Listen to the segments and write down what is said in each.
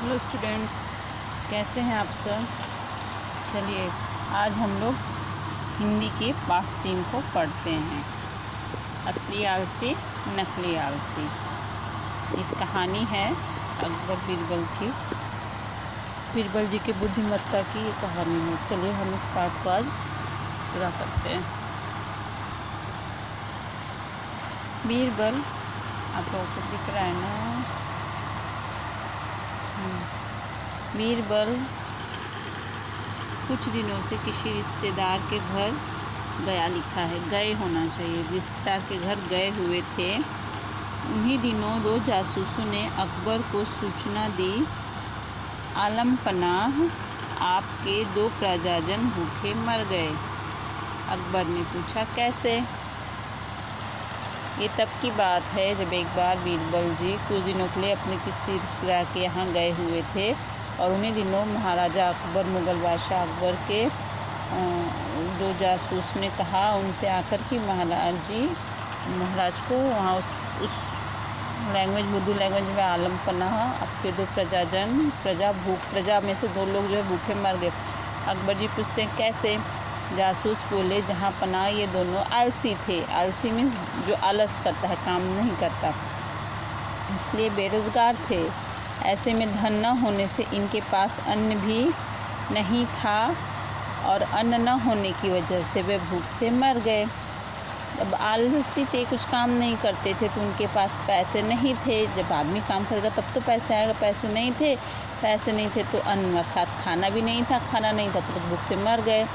Hello students, कैसे हैं आप सब। चलिए आज हम लोग हिंदी के पाठ 3 को पढ़ते हैं। असली आलसी नकली आलसी। ये कहानी है अकबर बीरबल की, बीरबल जी की बुद्धिमत्ता की ये कहानी है। चलिए हम इस पाठ को आज पूरा करते हैं। बीरबल, आप लोगों को दिख रहा है ना। बीरबल कुछ दिनों से किसी रिश्तेदार के घर गया, लिखा है गए होना चाहिए, रिश्तेदार के घर गए हुए थे। उन्हीं दिनों 2 जासूसों ने अकबर को सूचना दी, आलम पनाह आपके 2 प्रजाजन भूखे मर गए। अकबर ने पूछा कैसे। ये तब की बात है जब एक बार बीरबल जी कुछ दिनों के लिए अपने किसी रिश्तेदार के यहाँ गए हुए थे और उन्हीं दिनों महाराजा अकबर, मुग़ल बादशाह अकबर के 2 जासूस ने कहा उनसे आकर कि महाराज को वहाँ उस लैंग्वेज, उर्दू लैंग्वेज में आलम पनाह आपके 2 प्रजाजन, प्रजा में से 2 लोग जो है भूखे मर गए। अकबर जी पूछते हैं कैसे। जासूस बोले जहाँ पनाह ये दोनों आलसी थे। आलसी मीन्स जो आलस करता है, काम नहीं करता, इसलिए बेरोज़गार थे। ऐसे में धन न होने से इनके पास अन्न भी नहीं था और अन्न न होने की वजह से वे भूख से मर गए। जब आलसी थे, कुछ काम नहीं करते थे, तो उनके पास पैसे नहीं थे। जब आदमी काम करेगा तब तो पैसे आएगा, पैसे नहीं थे तो अन्न अर्थात खाना भी नहीं था, खाना नहीं था तो भूख से मर गए।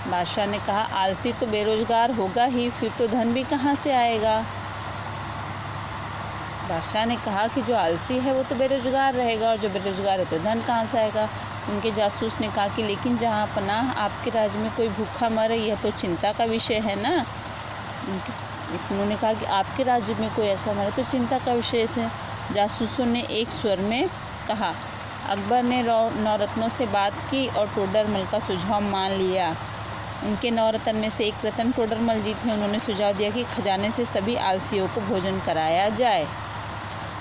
बादशाह ने कहा आलसी तो बेरोज़गार होगा ही, फिर तो धन भी कहाँ से आएगा। बादशाह ने कहा कि जो आलसी है वो तो बेरोज़गार रहेगा और जो बेरोज़गार है तो धन कहाँ से आएगा। उनके जासूस ने कहा कि लेकिन जहाँ पनाह आपके राज्य में कोई भूखा मरे यह तो चिंता का विषय है ना। उन्होंने कहा कि आपके राज्य में कोई ऐसा मरे तो चिंता का विषय है। जासूसों ने एक स्वर में कहा। अकबर ने नौरत्नों से बात की और टोडरमल का सुझाव मान लिया। उनके 9 रत्न में से एक रत्न टोडरमल जी थे। उन्होंने सुझाव दिया कि खजाने से सभी आलसियों को भोजन कराया जाए,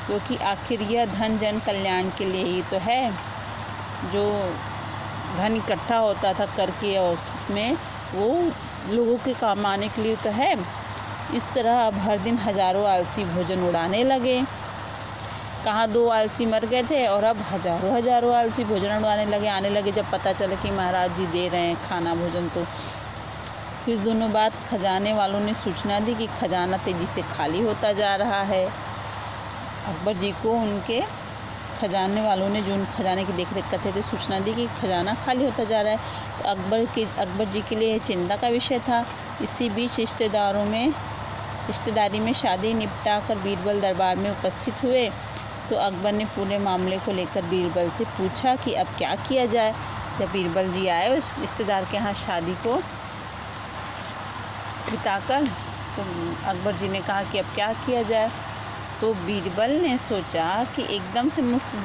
क्योंकि आखिर यह धन जन कल्याण के लिए ही तो है। जो धन इकट्ठा होता था करके उसमें वो लोगों के काम आने के लिए तो है। इस तरह अब हर दिन हज़ारों आलसी भोजन उड़ाने लगे। कहाँ 2 आलसी मर गए थे और अब हज़ारों आलसी भोजन उड़ाने लगे, आने लगे। जब पता चला कि महाराज जी दे रहे हैं खाना भोजन, तो कुछ दिनों बाद खजाने वालों ने सूचना दी कि खजाना तेज़ी से खाली होता जा रहा है। अकबर जी को उनके खजाने वालों ने, जो उन खजाने की देखरेख करते थे, सूचना दी कि खजाना खाली होता जा रहा है। तो अकबर जी के लिए चिंता का विषय था। इसी बीच रिश्तेदारी में शादी निपटा कर बीरबल दरबार में उपस्थित हुए। तो अकबर ने पूरे मामले को लेकर बीरबल से पूछा कि अब क्या किया जाए। जब बीरबल जी आए उस रिश्तेदार के यहाँ शादी को बिताकर, तो अकबर जी ने कहा कि अब क्या किया जाए। तो बीरबल ने सोचा कि एकदम से मुफ्त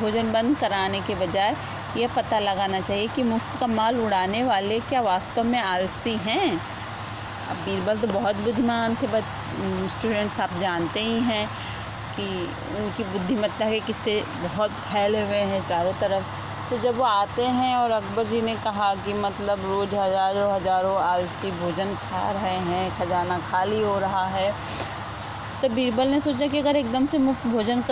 भोजन बंद कराने के बजाय यह पता लगाना चाहिए कि मुफ्त का माल उड़ाने वाले क्या वास्तव में आलसी हैं। अब बीरबल तो बहुत बुद्धिमान थे, स्टूडेंट्स आप जानते ही हैं कि उनकी बुद्धिमत्ता के किस्से बहुत फैले हुए हैं चारों तरफ। तो जब वो आते हैं और अकबर जी ने कहा कि मतलब रोज़ हज़ारों आलसी भोजन खा रहे हैं, खजाना खाली हो रहा है, तो बीरबल ने सोचा कि अगर एकदम से मुफ्त भोजन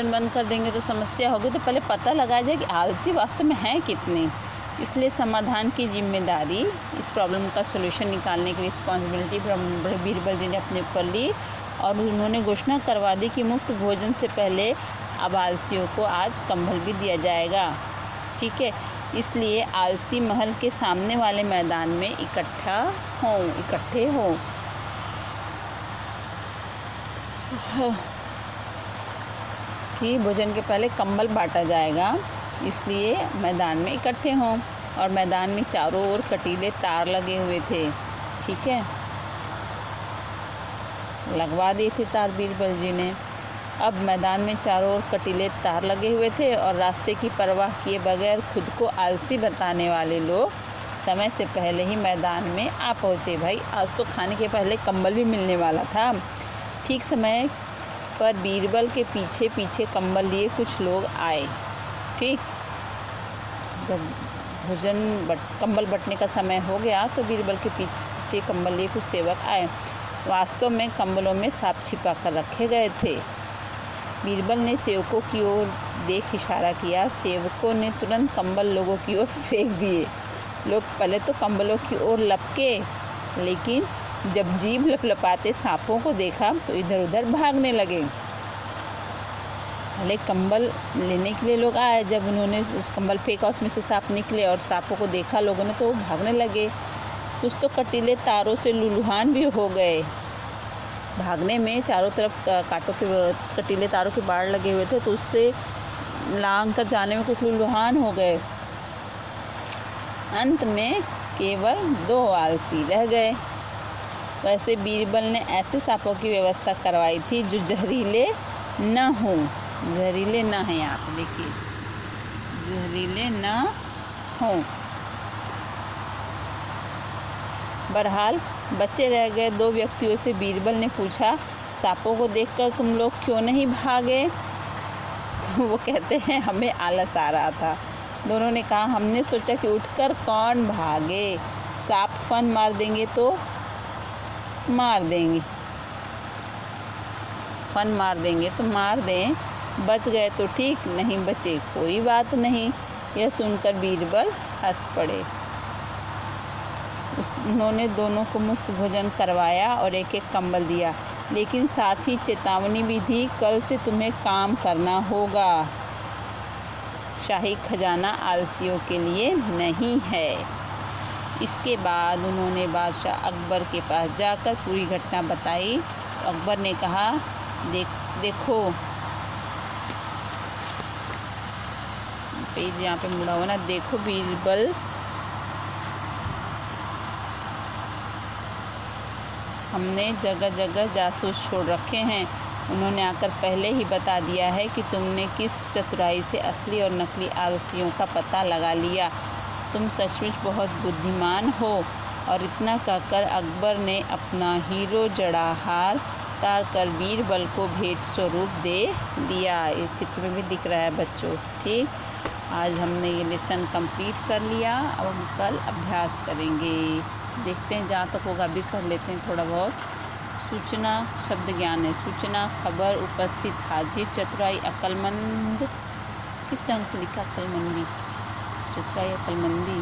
बंद कर देंगे तो समस्या होगी। तो पहले पता लगाया जाए कि आलसी वास्तव में हैं कितने। इसलिए समाधान की जिम्मेदारी, इस प्रॉब्लम का सॉल्यूशन निकालने की रिस्पॉन्सिबिलिटी बीरबल जी ने अपने ऊपर ली और उन्होंने घोषणा करवा दी कि मुफ्त भोजन से पहले अब आलसियों को आज कंबल भी दिया जाएगा। ठीक है, इसलिए आलसी महल के सामने वाले मैदान में इकट्ठे हों कि भोजन के पहले कंबल बांटा जाएगा, इसलिए मैदान में इकट्ठे हों। और मैदान में चारों ओर कटीले तार लगे हुए थे। ठीक है, लगवा दिए थे तार बीरबल जी ने। अब मैदान में चारों ओर कटीले तार लगे हुए थे और रास्ते की परवाह किए बगैर खुद को आलसी बताने वाले लोग समय से पहले ही मैदान में आ पहुँचे। भाई आज तो खाने के पहले कंबल भी मिलने वाला था। ठीक समय पर बीरबल के पीछे पीछे कंबल लिए कुछ लोग आए। ठीक, जब कंबल बंटने का समय हो गया तो बीरबल के पीछे कंबल लिए कुछ सेवक आए। वास्तव में कंबलों में सांप छिपा कर रखे गए थे। बीरबल ने सेवकों की ओर देख इशारा किया। सेवकों ने तुरंत कंबल लोगों की ओर फेंक दिए। लोग पहले तो कंबलों की ओर लपके, लेकिन जब जीभ लपलपाते सांपों को देखा तो इधर उधर भागने लगे। पहले कंबल लेने के लिए लोग आए, जब उन्होंने कंबल फेंका उसमें से सांप निकले और सांपों को देखा लोगों ने तो भागने लगे। कुछ तो कटीले तारों से लुलुहान भी हो गए। भागने में चारों तरफ कांटों के कटीले तारों के बाड़ लगे हुए थे, तो उससे लांग कर जाने में कुछ लुलुहान हो गए। अंत में केवल 2 आलसी रह गए। वैसे बीरबल ने ऐसे सांपों की व्यवस्था करवाई थी जो जहरीले न हों। जहरीले न हैं, आप देखिए, जहरीले न हों। बहरहाल बचे रह गए 2 व्यक्तियों से बीरबल ने पूछा, सांपों को देखकर तुम लोग क्यों नहीं भागे? तो वो कहते हैं, हमें आलस आ रहा था। दोनों ने कहा, हमने सोचा कि उठकर कौन भागे, सांप फन मार देंगे तो मार देंगे, फन मार देंगे तो मार दें, बच गए तो ठीक, नहीं बचे कोई बात नहीं। यह सुनकर बीरबल हंस पड़े। उन्होंने दोनों को मुफ्त भोजन करवाया और एक एक कंबल दिया, लेकिन साथ ही चेतावनी भी दी, कल से तुम्हें काम करना होगा। शाही खजाना आलसियों के लिए नहीं है। इसके बाद उन्होंने बादशाह अकबर के पास जाकर पूरी घटना बताई। अकबर ने कहा, देखो, पेज यहाँ पे मुड़ा हुआ ना, देखो बीरबल हमने जगह जगह जासूस छोड़ रखे हैं। उन्होंने आकर पहले ही बता दिया है कि तुमने किस चतुराई से असली और नकली आलसियों का पता लगा लिया। तुम सचमुच बहुत बुद्धिमान हो। और इतना कहकर अकबर ने अपना हीरो जड़ा हार उतार कर बीरबल को भेंट स्वरूप दे दिया। इस चित्र में भी दिख रहा है बच्चों। ठीक, आज हमने ये लेसन कंप्लीट कर लिया। अब हम कल अभ्यास करेंगे। देखते हैं, जहाँ तक होगा अभी कर लेते हैं थोड़ा बहुत। सूचना शब्द ज्ञान है। सूचना, खबर, उपस्थित, हाजिर, चतुराई, अक्लमंद। किस ढंग से लिखा? अक्लमंदी, चतुराई, अक्लमंदी।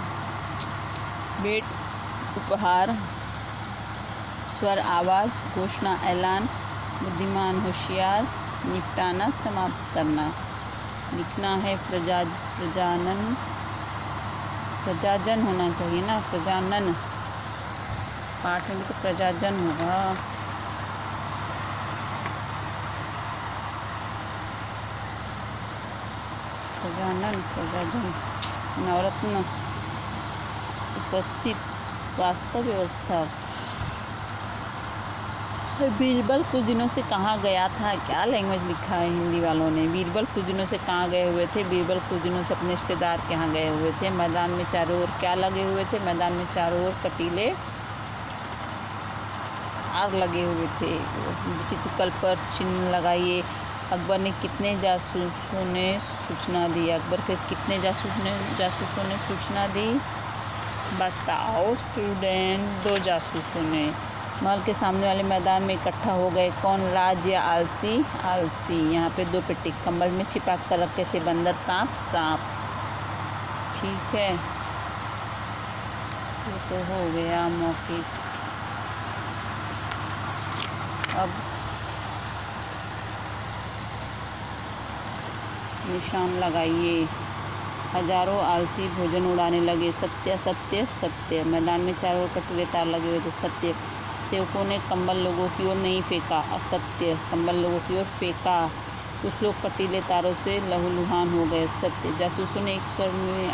भेंट, उपहार, स्वर, आवाज़, घोषणा, ऐलान, बुद्धिमान, होशियार, निपटाना, समाप्त करना। लिखना है प्रजाजन होना चाहिए ना, प्रजानन। पाठ में भी तो प्रजाजन होगा। प्रजाजन। नवरत्न, उपस्थित, वास्तव व्यवस्था। बीरबल कुछ दिनों से कहाँ गया था? क्या लैंग्वेज लिखा है हिंदी वालों ने। बीरबल कुछ दिनों से कहाँ गए हुए थे? बीरबल कुछ दिनों से अपने रिश्तेदार के यहाँ गए हुए थे। मैदान में चारों ओर क्या लगे हुए थे? मैदान में चारों ओर कटीले तार लगे हुए थे। चित्रकल पर चिन्ह लगाइए। अकबर ने कितने जासूसों ने सूचना दी? अकबर के कितने जासूसों ने सूचना दी? बताओ स्टूडेंट। 2 जासूसों ने। महल के सामने वाले मैदान में इकट्ठा हो गए। कौन, राज या आलसी? आलसी। यहाँ पे 2 पेटी कंबल में छिपा कर रखे थे। बंदर, सांप, सांप। ठीक है, ये तो हो गया मौखिक। अब निशान लगाइए। हजारों आलसी भोजन उड़ाने लगे। सत्य, सत्य, सत्य। मैदान में चारों ओर कटीले तार लगे हुए थे। सत्य। सेवकों ने कंबल लोगों की ओर नहीं फेंका। असत्य। कंबल लोगों की ओर फेंका। कुछ लोग कटीले तारों से लहूलुहान हो गए। सत्य। जासूसों ने एक स्वर में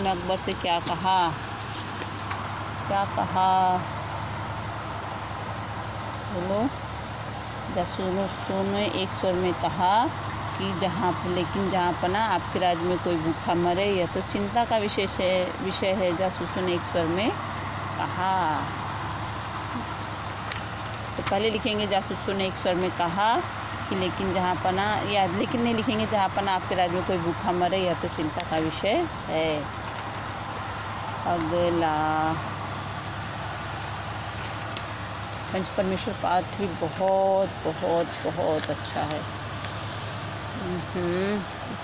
अकबर से क्या कहा? बोलो। जासूसों ने एक स्वर में कहा कि जहाँ पना आपके राज्य में कोई भूखा मरे, यह तो चिंता का विषय है। जासूसों ने एक स्वर में कहा। पहले लिखेंगे जासूसों ने एक स्वर में कहा कि लेकिन जहाँ पना, या लेकिन नहीं लिखेंगे जहाँ पना आपके राज्य में कोई भूखा मरे यह तो चिंता का विषय है। अगला पंच परमेश्वर पाठ भी बहुत बहुत बहुत अच्छा है।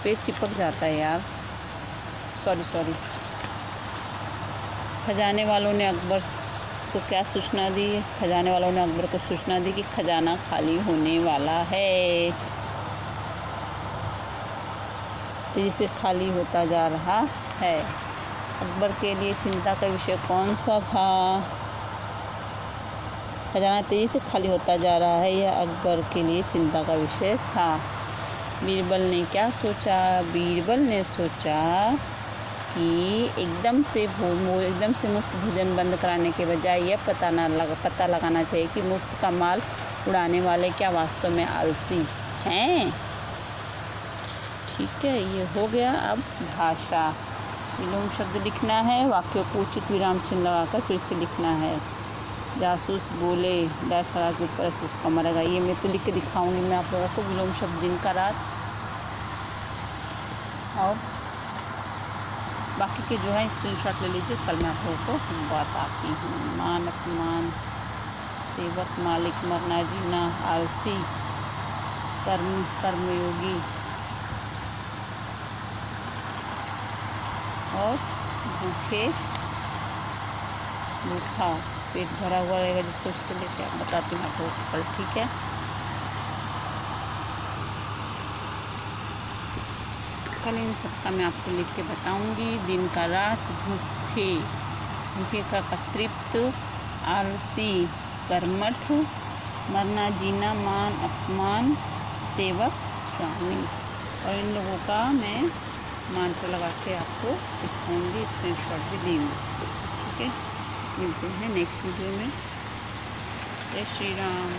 पेज चिपक जाता है यार, सॉरी। खजाने वालों ने अकबर को क्या सूचना दी? खजाने वालों ने अकबर को सूचना दी कि खजाना खाली होने वाला है, तेजी से खाली होता जा रहा है। अकबर के लिए चिंता का विषय कौन सा था? खजाना तेजी से खाली होता जा रहा है, यह अकबर के लिए चिंता का विषय था। बीरबल ने क्या सोचा? बीरबल ने सोचा कि एकदम से मुफ्त भोजन बंद कराने के बजाय यह पता लगाना चाहिए कि मुफ्त का माल उड़ाने वाले क्या वास्तव में आलसी हैं। ठीक है, ये हो गया। अब भाषा, विलोम शब्द लिखना है, वाक्यों को उचित विराम चिन्ह लगाकर फिर से लिखना है। जासूस बोले डैश लगा के ऊपर से इसका मरेगा, ये मैं तो लिख के दिखाऊंगी मैं आप लोगों को। विलोम शब्द दिन का रात, और बाकी के जो है स्क्रीनशॉट ले लीजिए, कल मैं आप लोगों को बताती हूँ। मान अपमान, सेवक, मालिक, मरना जीना, आलसी, कर्मयोगी और भूखा, पेट भरा हुआ रहेगा जिसको, उसको लेके आप बताती हूँ आप लोगों को कल। ठीक है, कल इन सबका मैं आपको लिख के बताऊंगी। दिन का रात, भूखे का तृप्त, आलसी, कर्मठ, मरना जीना, मान अपमान, सेवक, स्वामी, और इन लोगों का मैं मानता लगा के आपको दिखाऊंगी, स्क्रीनशॉट भी दूँगी। ठीक है, मिलते हैं नेक्स्ट वीडियो में। जय श्री राम।